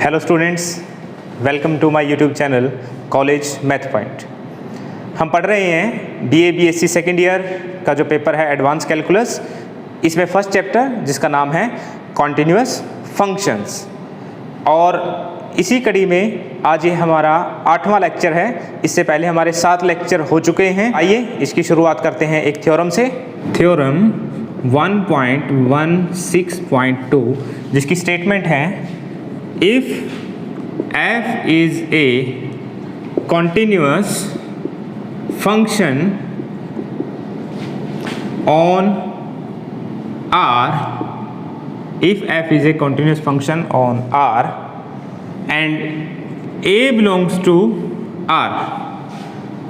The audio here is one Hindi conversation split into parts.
Hello students, welcome to my YouTube channel college math point. हम पढ़ रहे हैं बीए बीएससी सेकेंड ईयर का जो पेपर है एडवांस कैलकुलस। इसमें फर्स्ट चैप्टर जिसका नाम है कॉन्टिन्यूअस फंक्शंस, और इसी कड़ी में आज ये हमारा 8वां लेक्चर है। इससे पहले हमारे 7 लेक्चर हो चुके हैं। आइए इसकी शुरुआत करते हैं एक थ्योरम से। थ्योरम 1.16.2 जिसकी स्टेटमेंट है if f is a continuous function on R, if f is a continuous function on R and a belongs to R,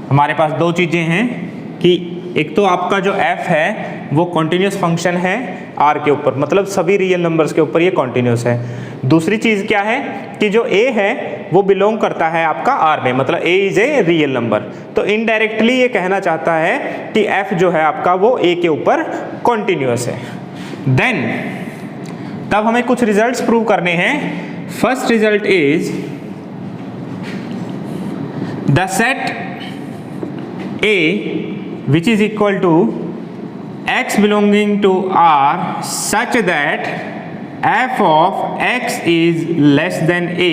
हमारे पास दो चीज़ें हैं कि एक तो आपका जो f है वो कॉन्टिन्यूस फंक्शन है R के ऊपर, मतलब सभी रियल नंबर्स के ऊपर ये कॉन्टिन्यूस है। दूसरी चीज़ क्या है कि जो a है वो बिलोंग करता है आपका R में, मतलब a is a real number. तो इनडायरेक्टली ये कहना चाहता है कि f जो है आपका वो a के ऊपर कॉन्टिन्यूस है। देन तब हमें कुछ रिजल्ट्स प्रूव करने हैं। First result is the set a which is equal to x belonging to R such that f of x is less than a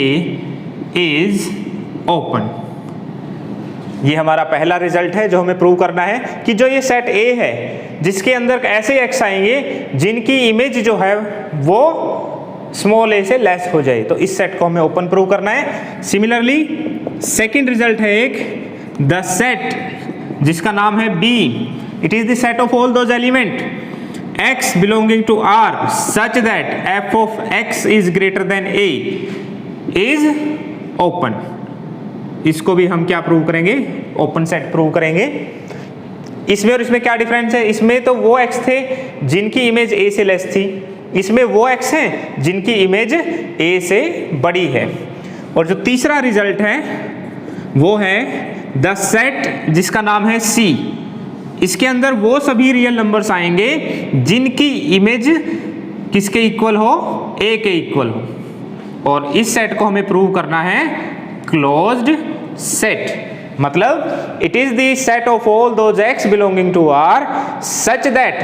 is open। ये हमारा पहला रिजल्ट है जो हमें प्रूव करना है कि जो ये सेट A है जिसके अंदर ऐसे x आएंगे जिनकी इमेज जो है वो स्मॉल a से लेस हो जाए, तो इस सेट को हमें ओपन प्रूव करना है। सिमिलरली सेकेंड रिजल्ट है एक द सेट जिसका नाम है B, it is the set of all those element x belonging to R such that f of x is greater than a is open। इसको भी हम क्या प्रूव करेंगे? ओपन सेट प्रूव करेंगे। इसमें और इसमें क्या डिफरेंस है? इसमें तो वो x थे जिनकी इमेज a से लेस थी, इसमें वो x हैं जिनकी इमेज a से बड़ी है। और जो तीसरा रिजल्ट है वो है द सेट जिसका नाम है C, इसके अंदर वो सभी रियल नंबर्स आएंगे जिनकी इमेज किसके इक्वल हो? a के इक्वल हो। और इस सेट को हमें प्रूव करना है क्लोज्ड सेट, मतलब it is the set of all those x belonging to R such that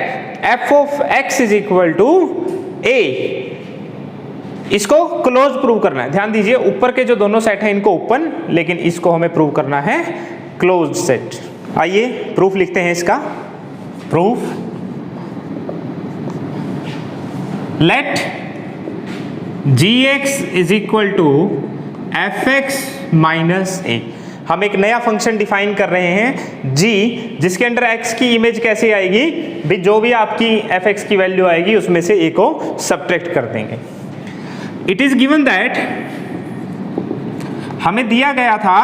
f of x is equal to a। इसको क्लोज प्रूव करना है। ध्यान दीजिए ऊपर के जो दोनों सेट हैं इनको ओपन, लेकिन इसको हमें प्रूव करना है क्लोज्ड सेट। आइए प्रूफ लिखते हैं इसका। Proof let gx is equal to fx minus a। हम एक नया फंक्शन डिफाइन कर रहे हैं g, जिसके अंदर x की इमेज कैसे आएगी भी, जो भी आपकी fx की वैल्यू आएगी उसमें से a को सब्ट्रैक्ट कर देंगे। इट इज गिवन दैट, हमें दिया गया था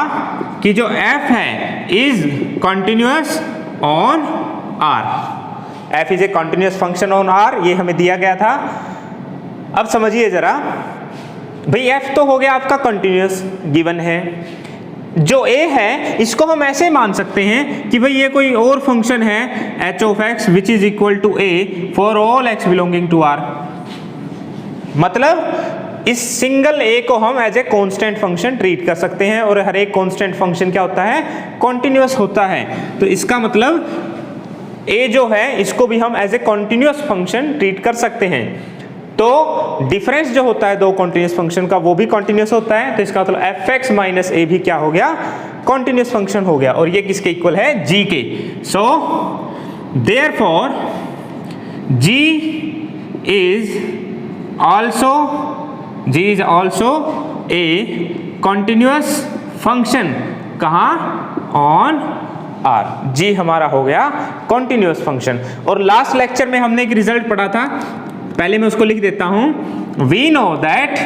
कि जो f है is continuous on R, f is a continuous function on R, ये हमें दिया गया था। अब समझिए जरा भाई, f तो हो गया आपका कॉन्टिन्यूअस गिवन है। जो a है इसको हम ऐसे मान सकते हैं कि भाई ये कोई और फंक्शन है h of x which is equal to a for all x belonging to R। मतलब इस सिंगल a को हम as a constant function treat कर सकते हैं, और हर एक कांस्टेंट फंक्शन क्या होता है? कॉन्टिन्यूअस होता है। तो इसका मतलब a जो है इसको भी हम as a continuous function treat कर सकते हैं। तो डिफरेंस जो होता है दो कॉन्टिन्यूअस फंक्शन का वो भी कॉन्टिन्यूअस होता है, तो इसका मतलब fx माइनस a भी क्या हो गया? कॉन्टिन्यूअस फंक्शन हो गया, और ये किसके इक्वल है? g के। So therefore g is also a continuous function। कहाँ? on R। g हमारा हो गया continuous function। और लास्ट लेक्चर में हमने एक रिजल्ट पढ़ा था, पहले मैं उसको लिख देता हूं। we know that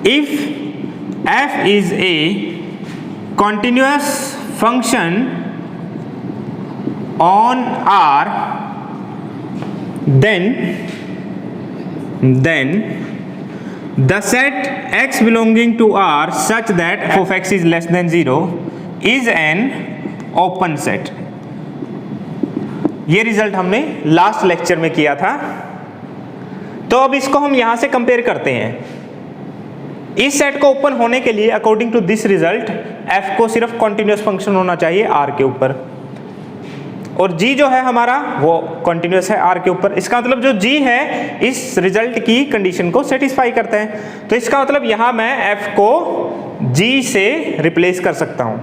if f is a continuous function on R then the set x belonging to R such that f of x is less than 0 is an open set। ये रिजल्ट हमने लास्ट लेक्चर में किया था। तो अब इसको हम यहां से कंपेयर करते हैं। इस सेट को ओपन होने के लिए according to this result f को सिर्फ कॉन्टिन्यूस फंक्शन होना चाहिए r के ऊपर, और g जो है हमारा वो कॉन्टिन्यूस है r के ऊपर। इसका मतलब जो g है इस रिजल्ट की कंडीशन को सेटिस्फाई करता है। तो इसका मतलब यहां मैं f को g से रिप्लेस कर सकता हूं।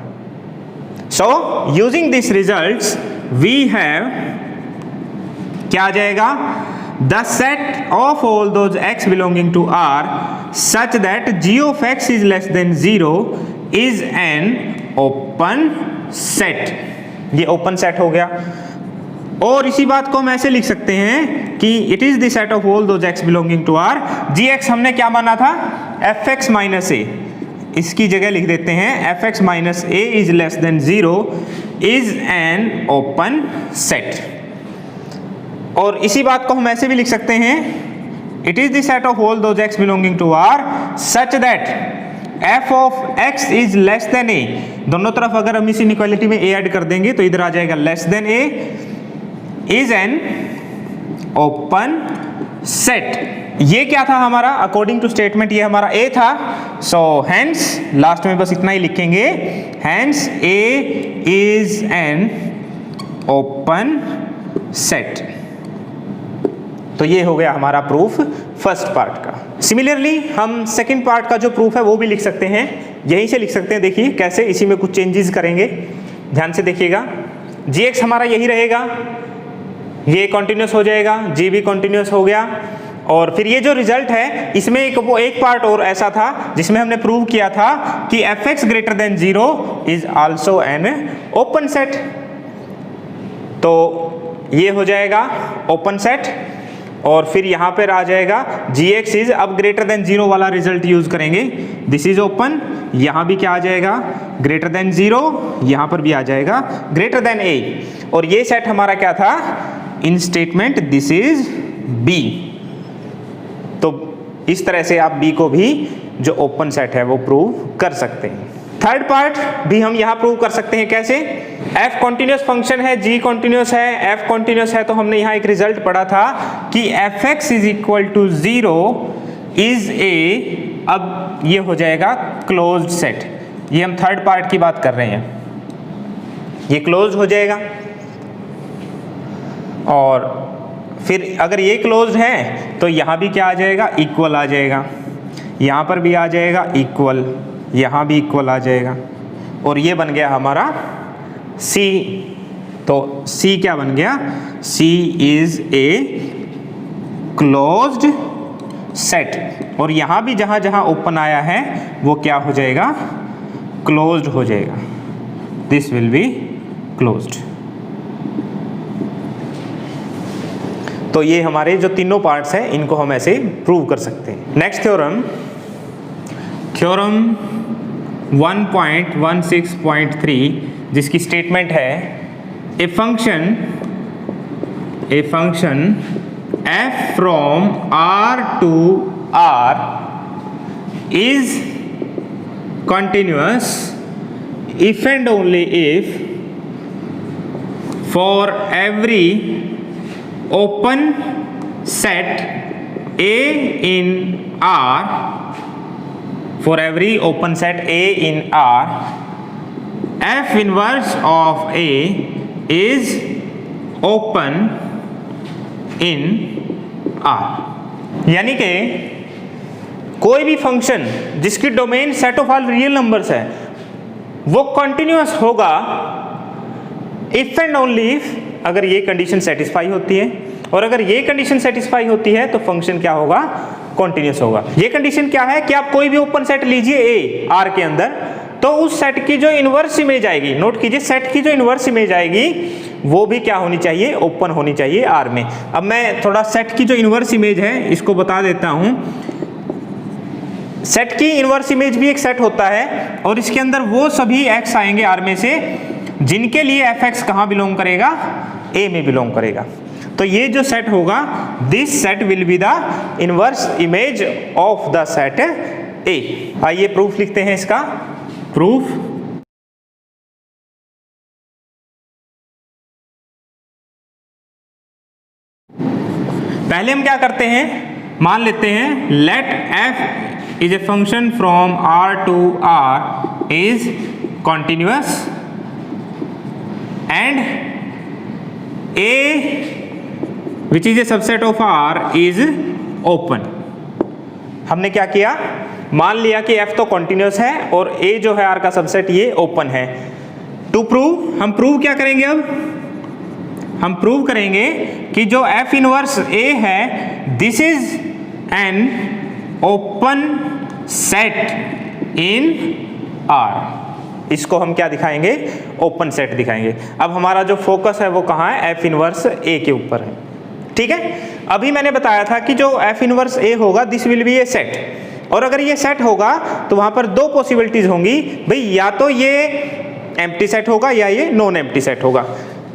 So using this results we have, क्या आ जाएगा, the set of all those x belonging to r such that g of x is less than 0 is an open set। ये ओपन सेट हो गया। और इसी बात को हम ऐसे लिख सकते हैं कि it is the set of all those x belonging to r। gx हमने क्या माना था, fx माइनस a, इसकी जगह लिख देते हैं fx minus a is less then 0 is an open set. और इसी बात को हम ऐसे भी लिख सकते हैं, it is the set of all those x belonging to r such that f of x is less than a। दोनों तरफ अगर हम इस इनइक्वालिटी में a ऐड कर देंगे तो इधर आ जाएगा less than a is an open set. ये क्या था हमारा, अकॉर्डिंग टू स्टेटमेंट ये हमारा a था। सो हेंस लास्ट में बस इतना ही लिखेंगे, hence a is an open set. तो ये हो गया हमारा प्रूफ फर्स्ट पार्ट का। सिमिलरली हम सेकंड पार्ट का जो प्रूफ है वो भी लिख सकते हैं, यहीं से लिख सकते हैं। देखिए कैसे, इसी में कुछ चेंजेस करेंगे, ध्यान से देखिएगा। gx हमारा यही रहेगा, ये कॉन्टिन्यूस हो जाएगा, g भी कॉन्टिन्यूस हो गया। और फिर ये जो रिजल्ट है इसमें एक पार्ट और ऐसा था जिसमें हमने प्रूव किया था कि fx greater than 0 is also an open set. तो ये हो जाएगा ओपन सेट। और फिर यहां पर आ जाएगा gx इज, अब ग्रेटर देन 0 वाला रिजल्ट यूज करेंगे, दिस इज ओपन। यहां भी क्या आ जाएगा, ग्रेटर देन 0, यहां पर भी आ जाएगा ग्रेटर देन a। और ये सेट हमारा क्या था, इन स्टेटमेंट दिस इज b। तो इस तरह से आप b को भी जो ओपन सेट है वो प्रूव कर सकते हैं। थर्ड पार्ट भी हम यहां प्रूव कर सकते हैं, कैसे, f कॉन्टिन्यूस फंक्शन है, g कॉन्टिन्यूस है, f कॉन्टिन्यूस है, तो हमने यहां एक रिजल्ट पढ़ा था कि fx is equal to 0 is a, अब ये हो जाएगा क्लोज्ड सेट। ये हम थर्ड पार्ट की बात कर रहे हैं, ये क्लोज हो जाएगा। और फिर अगर ये क्लोज है तो यहां भी क्या आ जाएगा, इक्वल आ जाएगा, यहां पर भी आ जाएगा इक्वल, यहां भी इक्वल आ जाएगा। और ये बन गया हमारा C। तो C क्या बन गया, C is a closed set. और यहां भी जहां जहां ओपन आया है वो क्या हो जाएगा, क्लोज्ड हो जाएगा, दिस विल बी क्लोज्ड। तो ये हमारे जो तीनों पार्ट्स हैं इनको हम ऐसे प्रूव कर सकते हैं। नेक्स्ट थ्योरम, थ्योरम 1.16.3, जिसकी स्टेटमेंट है a function f from r to r is continuous if and only if for every open set A in R, for every open set A in R, f inverse of A is open in R। यानी कि कोई भी फंक्शन जिसकी domain set of all real numbers है वो कॉन्टिन्यूअस होगा इफ एंड ओनली इफ, अगर ये कंडीशन सेटिस्फाई होती है। और अगर ये कंडीशन सेटिस्फाई होती है तो फंक्शन क्या होगा, कॉन्टिन्यूअस होगा। ये कंडीशन क्या है कि आप कोई भी ओपन सेट लीजिए ए आर के अंदर, तो उस सेट की जो इनवर्स इमेज आएगी, नोट कीजिए सेट की जो इनवर्स इमेज आएगी वो भी क्या होनी चाहिए, ओपन होनी चाहिए आर में। अब मैं थोड़ा सेट की जो इनवर्स इमेज है इसको बता देता हूं। सेट की इनवर्स इमेज भी एक सेट होता है और इसके अंदर वो सभी एक्स आएंगे आर में से जिनके लिए एफ एक्स कहां बिलोंग करेगा, ए में बिलोंग करेगा। तो ये जो सेट होगा, this set will be the inverse image of the set ए। आइए प्रूफ लिखते हैं इसका। प्रूफ, पहले हम क्या करते हैं, मान लेते हैं let f is a function from R to R is continuous and A which is a subset of R is open। हमने क्या किया, मान लिया कि F तो कॉन्टिन्यूस है और A जो है R का सबसेट ये ओपन है। टू प्रूव, हम प्रूव क्या करेंगे, अब हम प्रूव करेंगे कि जो F इनवर्स A है this is an open set in R। इसको हम क्या दिखाएंगे, ओपन सेट दिखाएंगे। अब हमारा जो फोकस है वो कहाँ है, F इनवर्स A के ऊपर है। ठीक है, अभी मैंने बताया था कि जो F इनवर्स A होगा this will be A set, और अगर ये सेट होगा तो वहां पर दो पॉसिबिलिटीज होंगी भाई, या तो ये एम्प्टी सेट होगा या ये नॉन एम्प्टी सेट होगा।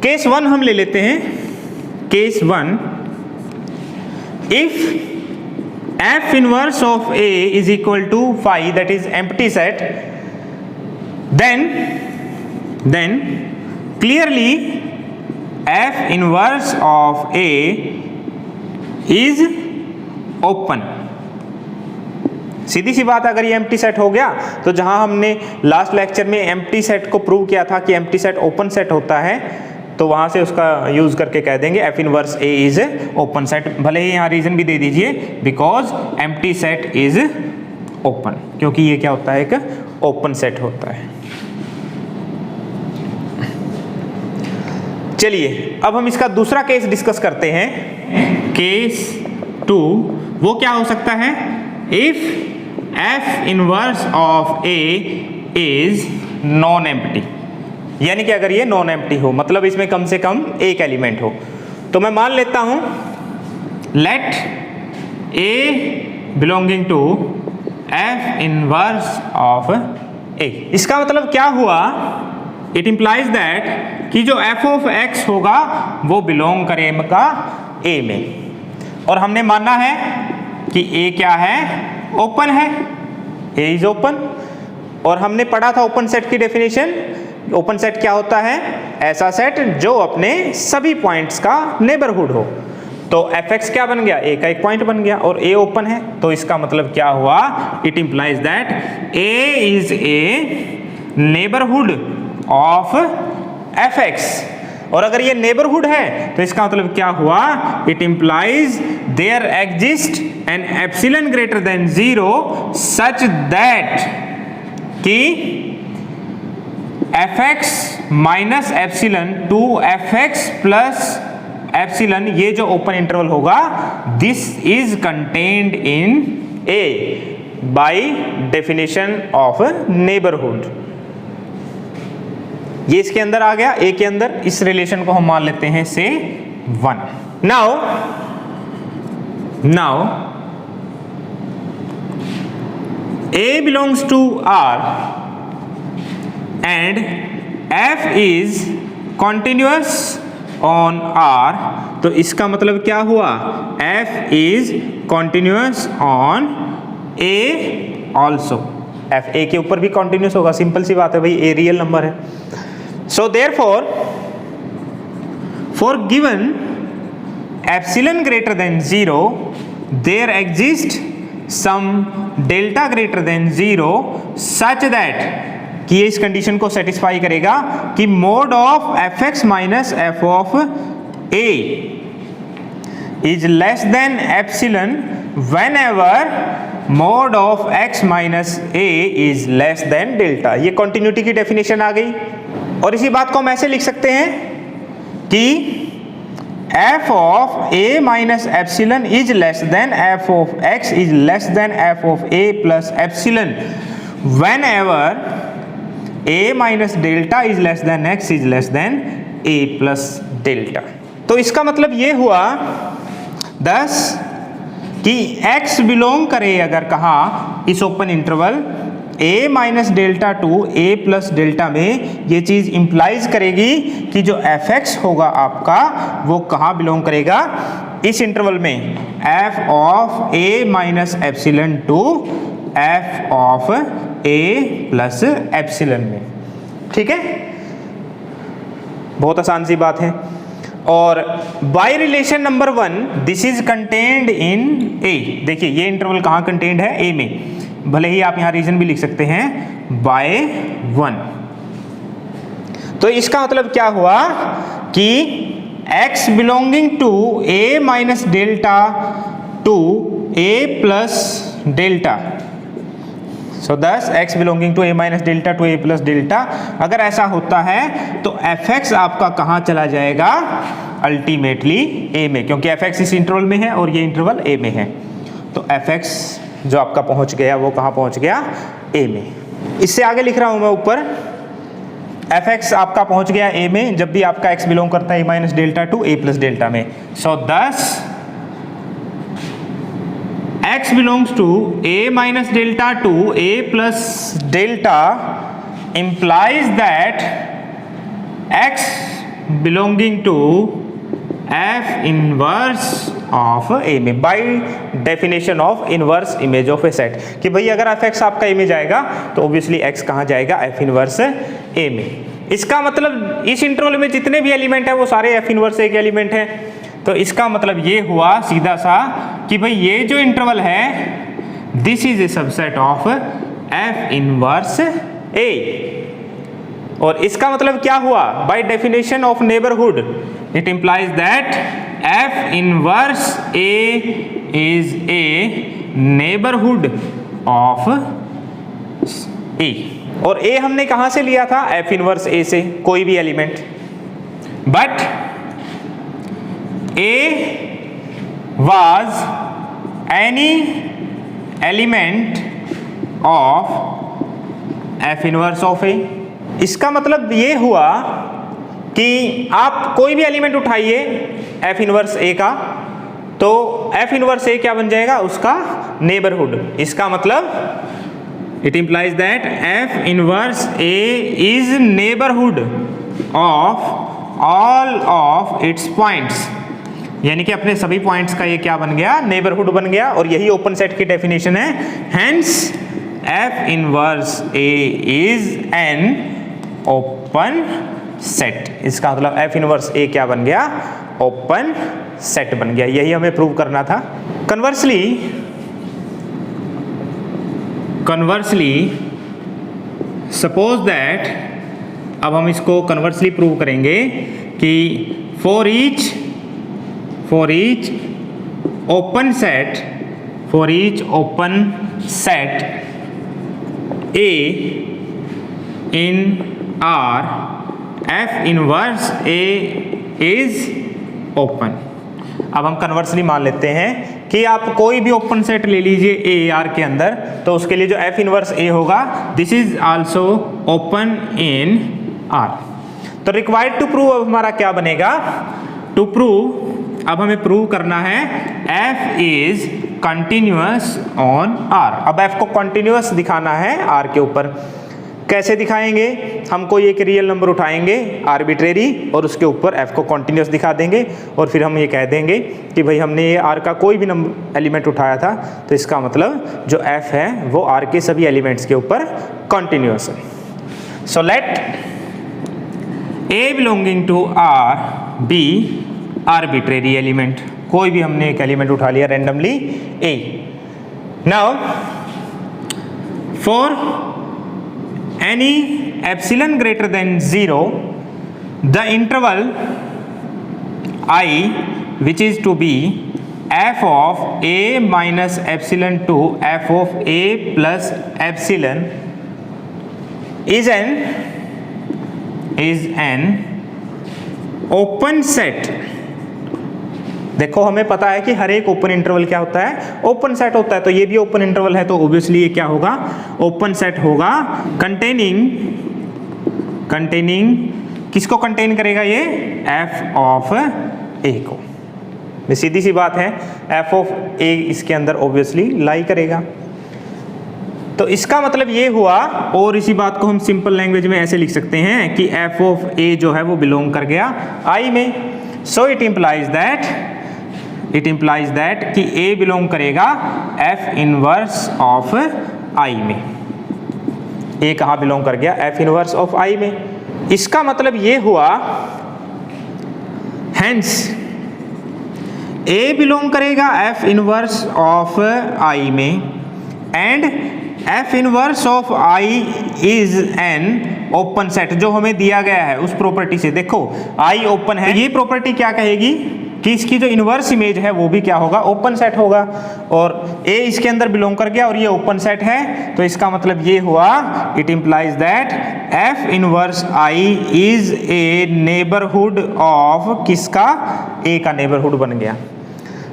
केस वन हम ले लेते हैं, case one, if F inverse of A is equal to phi, that is empty set, then clearly F inverse of A is open। सीधी सी बात, अगर ये एम्प्टी सेट हो गया तो जहां हमने लास्ट लेक्चर में एम्प्टी सेट को प्रूव किया था कि एम्प्टी सेट ओपन सेट होता है, तो वहां से उसका यूज करके कह देंगे F inverse A is open set. भले ही यहाँ रीजन भी दे दीजिए, because empty set is open, क्योंकि ये क्या होता है, एक ओपन सेट होता है। चलिए अब हम इसका दूसरा केस डिस्कस करते हैं। केस टू, वो क्या हो सकता है, if F inverse of A is non empty, यानी कि अगर ये नॉन एम्प्टी हो, मतलब इसमें कम से कम एक एलिमेंट हो। तो मैं मान लेता हूं let A belonging to F inverse of A। इसका मतलब क्या हुआ, इट इंप्लाइज दैट कि जो F ऑफ X होगा वो बिलोंग करेगा A में, और हमने माना है कि A क्या है, ओपन है, A इज ओपन। और हमने पढ़ा था ओपन सेट की डेफिनेशन, ओपन सेट क्या होता है, ऐसा सेट जो अपने सभी पॉइंट्स का नेबरहुड हो। तो fx क्या बन गया, a का एक पॉइंट बन गया, और a ओपन है, तो इसका मतलब क्या हुआ, it implies that a is a neighbourhood of fx। और अगर ये नेबरहुड है तो इसका मतलब क्या हुआ, it implies there exist an epsilon greater than 0 such that कि fx minus epsilon to fx plus epsilon, ये जो ओपन इंटरवल होगा this is contained in A by definition of neighbourhood. ये इसके अंदर आ गया, A के अंदर। इस रिलेशन को हम मान लेते हैं से 1। Now A belongs to R and F is continuous on R, तो इसका मतलब क्या हुआ, F is continuous on A also। F A के ऊपर भी continuous होगा, सिंपल सी बात है भाई, A रियल नंबर है। So therefore for given epsilon greater than 0 there exists some delta greater than 0 such that कि ये इस कंडीशन को सेटिस्फाई करेगा कि mode of fx minus f of a is less then epsilon whenever mode of x minus a is less then delta. ये कॉन्टिन्यूटी की डेफिनेशन आ गई, और इसी बात को हम ऐसे लिख सकते हैं कि f of a minus epsilon is less then f of x is less then f of a plus epsilon whenever a minus delta is less then x is less than a plus delta. तो इसका मतलब ये हुआ thus कि x बिलोंग करे अगर कहा इस open interval a minus delta to a plus delta में, ये चीज इंप्लाइज करेगी कि जो fx होगा आपका वो कहाँ बिलोंग करेगा, इस इंटरवल में f of a minus epsilon to f of a plus epsilon में। ठीक है, बहुत आसान सी बात है। और by relation number 1 this is contained in A। देखिए ये इंटरवल कहाँ कंटेन्ड है, A में। भले ही आप यहाँ रीजन भी लिख सकते हैं बाय 1। तो इसका मतलब क्या हुआ कि x belonging to a minus delta to a plus delta, so दस x belonging to a minus delta to a plus delta, अगर ऐसा होता है तो fx आपका कहाँ चला जाएगा, अल्टीमेटली a में, क्योंकि fx इस इंटरवल में है और ये इंटरवल a में है। तो fx जो आपका पहुंच गया वो कहाँ पहुंच गया, a में। इससे आगे लिख रहा हूं मैं ऊपर, fx आपका पहुंच गया a में जब भी आपका x बिलोंग करता है a minus delta to a plus delta में। सो दस x belongs to a minus delta to a plus delta implies that x belonging to f inverse of a में, by definition of inverse image of a set, कि भाई अगर fx आपका a में जाएगा तो obviously x कहाँ जाएगा, f inverse a में। इसका मतलब इस इंटरवल में जितने भी एलिमेंट है वो सारे f inverse a के एलिमेंट हैं। तो इसका मतलब ये हुआ सीधा सा कि भाई ये जो इंटरवल है this is a subset of f inverse a, और इसका मतलब क्या हुआ, bye definition of neighbourhood it implies that f inverse a is a neighbourhood of a। और a हमने कहां से लिया था, f इनवर्स a से, कोई भी element, but A was any element of F inverse of A। इसका मतलब ये हुआ कि आप कोई भी एलिमेंट उठाइए F इनवर्स A का, तो F इनवर्स A क्या बन जाएगा, उसका नेबरहुड। इसका मतलब it implies that F inverse A is neighbourhood of all of its points, यानी कि अपने सभी पॉइंट्स का ये क्या बन गया, नेबरहुड बन गया। और यही ओपन सेट की डेफिनेशन है, hence f inverse a is an open set. इसका मतलब f इनवर्स a क्या बन गया, ओपन सेट बन गया। यही हमें प्रूव करना था। कन्वर्सली सपोज दैट, अब हम इसको कन्वर्सली प्रूव करेंगे कि for each open set A in R, F inverse A is open। अब हम कन्वर्सली मान लेते हैं कि आप कोई भी ओपन सेट ले लीजिए A R के अंदर, तो उसके लिए जो F इनवर्स A होगा this is also open in R। तो रिक्वायर्ड टू प्रूव अब हमारा क्या बनेगा, टू प्रूव अब हमें प्रूव करना है f is continuous on r। अब f को कंटिन्यूअस दिखाना है r के ऊपर। कैसे दिखाएंगे, हम कोई एक रियल नंबर उठाएंगे आर्बिट्रेरी और उसके ऊपर f को कंटिन्यूअस दिखा देंगे, और फिर हम ये कह देंगे कि भाई हमने ये r का कोई भी नंबर एलिमेंट उठाया था, तो इसका मतलब जो f है वो r के सभी एलिमेंट्स के ऊपर कंटिन्यूअस है। So let a belonging to r be arbitrary element, कोई भी हमने एक एलिमेंट उठा लिया randomly a। Now for any epsilon greater than 0 the interval I which is to be f of a minus epsilon to f of a plus epsilon is an open set। देखो हमें पता है कि हर एक ओपन इंटरवल क्या होता है, ओपन सेट होता है। तो ये भी ओपन इंटरवल है, तो ऑब्वियसली ये क्या होगा, ओपन सेट होगा। कंटेनिंग किसको कंटेन करेगा, ये f ऑफ a को। ये सीधी सी बात है, f ऑफ a इसके अंदर ऑब्वियसली लाई करेगा। तो इसका मतलब ये हुआ, और इसी बात को हम सिंपल लैंग्वेज में ऐसे लिख सकते हैं कि f ऑफ a जो है वो बिलोंग कर गया I में। सो इट इम्प्लाइज दैट कि a बिलोंग करेगा f इनवर्स ऑफ I में। a कहाँ बिलोंग कर गया, f इनवर्स ऑफ I में। इसका मतलब ये हुआ, हेंस a बिलोंग करेगा f इनवर्स ऑफ I में, and F inverse of I is an open set, जो हमें दिया गया है उस प्रॉपर्टी से। देखो आई ओपन है, ये प्रॉपर्टी क्या कहेगी कि इसकी जो इनवर्स इमेज है वो भी क्या होगा, ओपन सेट होगा। और ए इसके अंदर बिलोंग कर गया और ये ओपन सेट है, तो इसका मतलब ये हुआ, it implies that F inverse I is a neighbourhood of किसका, ए का नेबरहुड बन गया।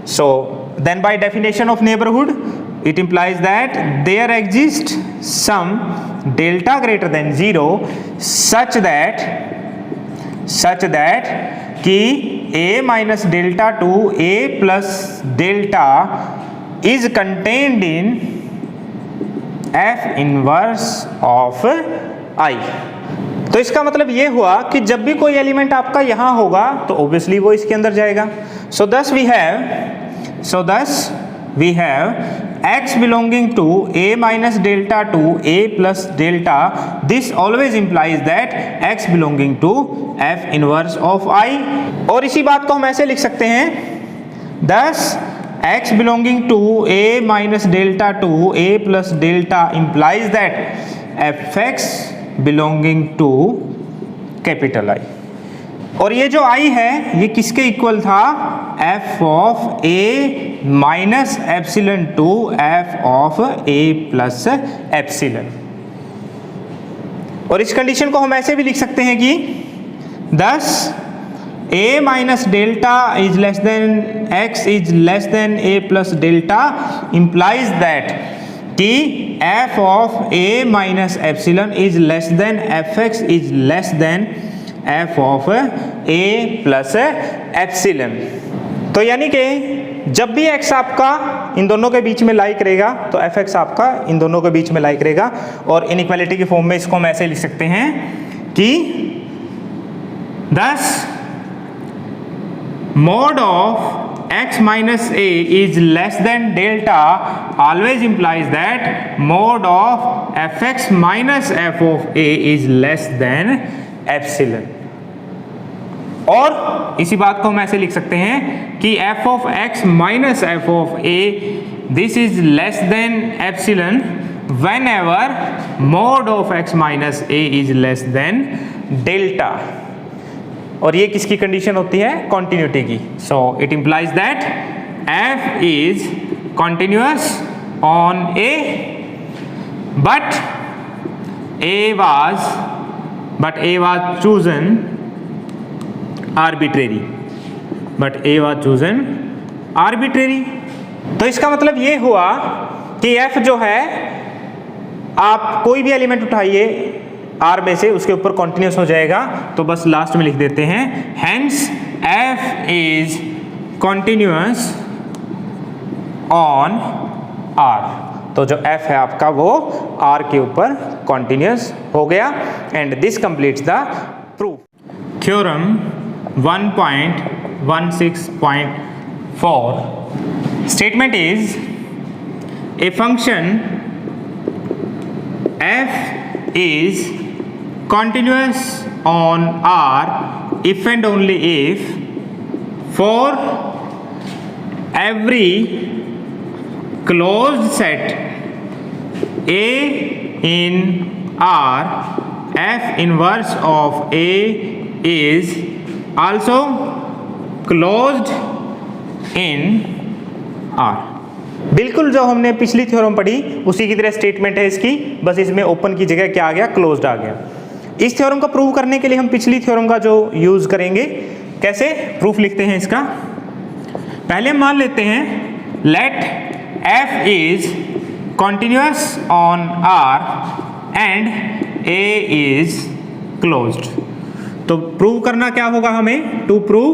So then by definition of neighbourhood it implies that there exists some delta greater than 0 such that कि a minus delta to a plus delta is contained in f inverse of I। तो इसका मतलब ये हुआ कि जब भी कोई एलिमेंट आपका यहां होगा तो ऑब्वियसली वो इसके अंदर जाएगा। सो thus we have x belonging to a minus delta to a plus delta, this always implies that x belonging to f inverse of I। और इसी बात को हम ऐसे लिख सकते हैं, thus x belonging to a minus delta to a plus delta implies that fx belonging to capital I। और ये जो I है ये किसके इक्वल था, f of a minus epsilon to f of a plus epsilon. और इस कंडीशन को हम ऐसे भी लिख सकते हैं कि thus a minus delta is less then x is less than a plus delta implies that कि f of a minus epsilon is less then fx is less then f of a plus epsilon. तो यानी कि जब भी x आपका इन दोनों के बीच में लाई करेगा तो fx आपका इन दोनों के बीच में लाई करेगा। और इनइक्वालिटी की फॉर्म में इसको हम ऐसे लिख सकते हैं कि thus mod of x minus a is less than delta always implies that mod of fx minus f of a is less than epsilon. और इसी बात को हम ऐसे लिख सकते हैं कि f of x minus f of a this is less then epsilon when ever mode of x minus a is less then delta. और ये किसकी कंडीशन होती है, कॉन्टिन्यूटी की। सो it implies that f is continuous on a but a was chosen arbitrary, तो इसका मतलब ये हुआ कि f जो है, आप कोई भी एलिमेंट उठाइए R में से उसके ऊपर कॉन्टिन्यूस हो जाएगा। तो बस लास्ट में लिख देते हैं hence f is continuous on R। तो जो f है आपका वो R के ऊपर कॉन्टिन्यूस हो गया। And this completes the proof. Theorem 1.16.4 statement is a function f is continuous on R if and only if for every closed set A in R, f inverse of A is also closed in R। बिल्कुल जो हमने पिछली थ्योरम पढ़ी उसी की तरह स्टेटमेंट है इसकी, बस इसमें ओपन की जगह क्या आ गया, क्लोज्ड आ गया। इस थ्योरम को प्रूव करने के लिए हम पिछली थ्योरम का जो यूज करेंगे, कैसे प्रूफ लिखते हैं इसका। पहले हम मान लेते हैं late f is continuous on R and A is closed। तो प्रूव करना क्या होगा हमें, to prove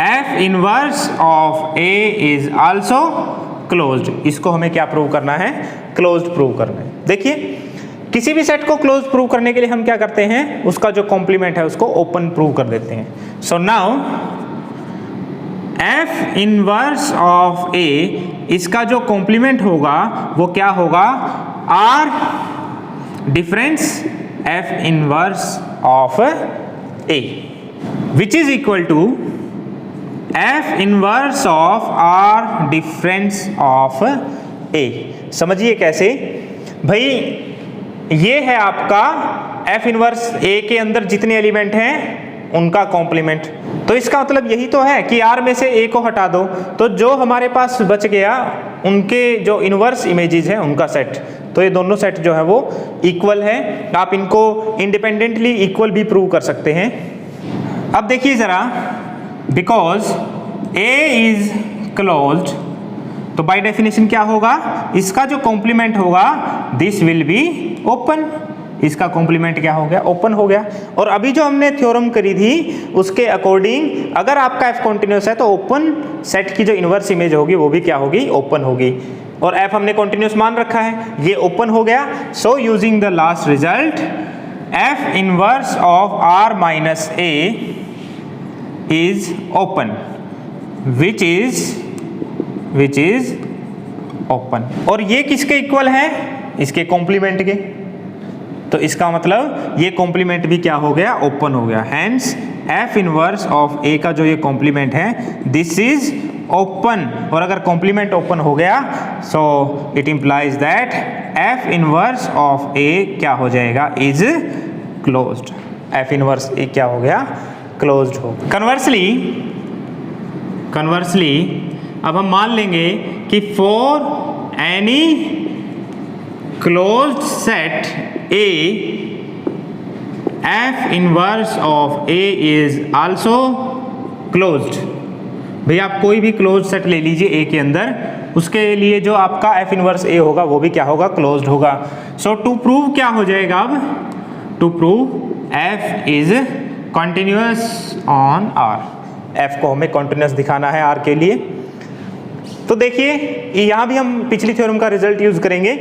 f inverse of A is also closed। इसको हमें क्या प्रूव करना है, क्लोज्ड प्रूव करना है। देखिए किसी भी सेट को क्लोज प्रूव करने के लिए हम क्या करते हैं, उसका जो कॉम्प्लीमेंट है उसको ओपन प्रूव कर देते हैं। So now f inverse of A, इसका जो कॉम्प्लीमेंट होगा वो क्या होगा, R difference f inverse of A which is equal to f inverse of R difference of A. समझिए कैसे भाई, ये है आपका एफ इनवर्स ए के अंदर जितने एलिमेंट हैं उनका कॉम्प्लीमेंट। तो इसका मतलब यही तो है कि आर में से ए को हटा दो तो जो हमारे पास बच गया उनके जो इनवर्स इमेजेस हैं उनका सेट। तो ये दोनों सेट जो है वो इक्वल है। आप इनको इंडिपेंडेंटली इक्वल भी प्रूव कर सकते हैं। अब देखिए जरा, बिकॉज ए इज क्लोज्ड, तो बाय डेफिनेशन क्या होगा, इसका जो कॉम्प्लीमेंट होगा दिस विल बी ओपन। इसका कॉम्प्लीमेंट क्या हो गया, ओपन हो गया। और अभी जो हमने थ्योरम करी थी उसके अकॉर्डिंग अगर आपका एफ कॉन्टिन्यूस है तो ओपन सेट की जो इनवर्स इमेज होगी वो भी क्या होगी, ओपन होगी। और एफ हमने कॉन्टिन्यूस मान रखा है, ये ओपन हो गया। So using the last result F inverse of R minus A is open which is open. और ये किसके इक्वल है, इसके कॉम्प्लीमेंट के। तो इसका मतलब ये कॉम्प्लीमेंट भी क्या हो गया, ओपन हो गया। हैंस एफ इनवर्स ऑफ ए का जो ये कॉम्प्लीमेंट है दिस इज ओपन। और अगर कॉम्प्लीमेंट ओपन हो गया so it implies that F inverse of A क्या हो जाएगा, is closed. F inverse A क्या हो गया, क्लोज्ड हो। कन्वर्सली अब हम मान लेंगे कि for any closed set A, F inverse of A is also closed. भाई आप कोई भी क्लोज्ड सेट ले लीजिए A के अंदर, उसके लिए जो आपका F इनवर्स A होगा वो भी क्या होगा, क्लोज्ड होगा। सो टू प्रूव क्या हो जाएगा, अब to prove F is continuous on R। F को हमें कॉन्टिन्यूअस दिखाना है R के लिए। तो देखिए यहाँ भी हम पिछली थ्योरम का रिजल्ट यूज करेंगे।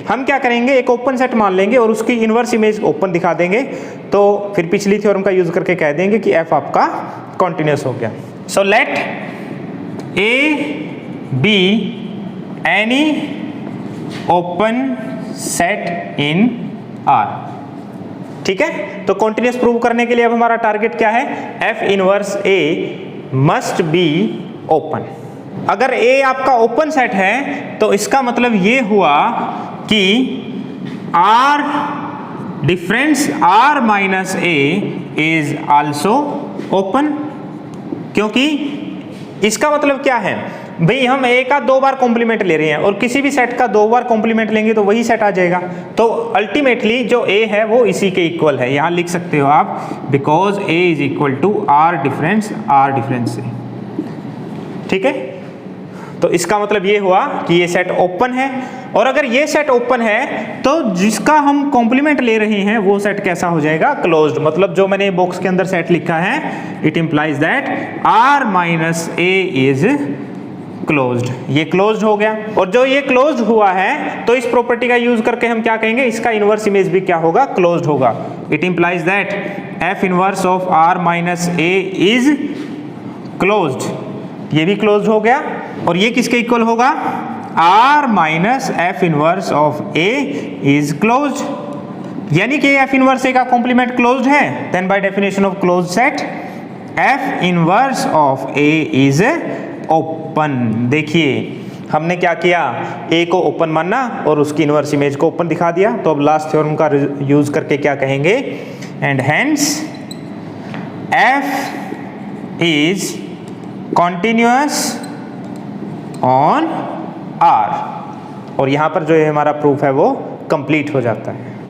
हम क्या करेंगे, एक ओपन सेट मान लेंगे और उसकी इनवर्स इमेज ओपन दिखा देंगे। तो फिर पिछली थ्योरम का यूज करके कह देंगे कि एफ आपका कॉन्टिन्यूअस हो गया। So let A be any open set in are. ठीक है, तो कॉन्टिन्यूअस प्रूव करने के लिए अब हमारा टारगेट क्या है, F inverse A must be open. अगर A आपका ओपन सेट है तो इसका मतलब ये हुआ कि R difference R minus A is also open. क्योंकि इसका मतलब क्या है भाई, हम A का 2 बार कॉम्प्लीमेंट ले रहे हैं और किसी भी सेट का 2 बार कॉम्प्लीमेंट लेंगे तो वही सेट आ जाएगा। तो अल्टीमेटली जो A है वो इसी के इक्वल है। यहां लिख सकते हो आप, because A is equal to R difference से। ठीक है, तो इसका मतलब ये हुआ कि ये सेट ओपन है। और अगर ये सेट ओपन है तो जिसका हम कॉम्प्लीमेंट ले रहे हैं वो सेट कैसा हो जाएगा, क्लोज्ड। मतलब जो मैंने बॉक्स के अंदर सेट लिखा है it implies that R minus A is closed. ये क्लोज्ड हो गया। और जो ये क्लोज्ड हुआ है तो इस प्रॉपर्टी का यूज करके हम क्या कहेंगे, इसका इनवर्स इमेज भी क्या होगा, क्लोज्ड होगा। It implies that F inverse of R minus A is closed. ये भी क्लोज्ड हो गया। और ये किसके इक्वल होगा, R minus F inverse of A is closed. यानी कि F इनवर्स A का कॉम्प्लीमेंट क्लोज्ड है। Then by definition of closed set F inverse of A is open. देखिए हमने क्या किया, A को ओपन माना और उसकी इनवर्स इमेज को ओपन दिखा दिया। तो अब लास्ट थ्योरम का यूज करके क्या कहेंगे, and hence F is continuous on R। और यहां पर जो है हमारा प्रूफ है वो कंप्लीट हो जाता है।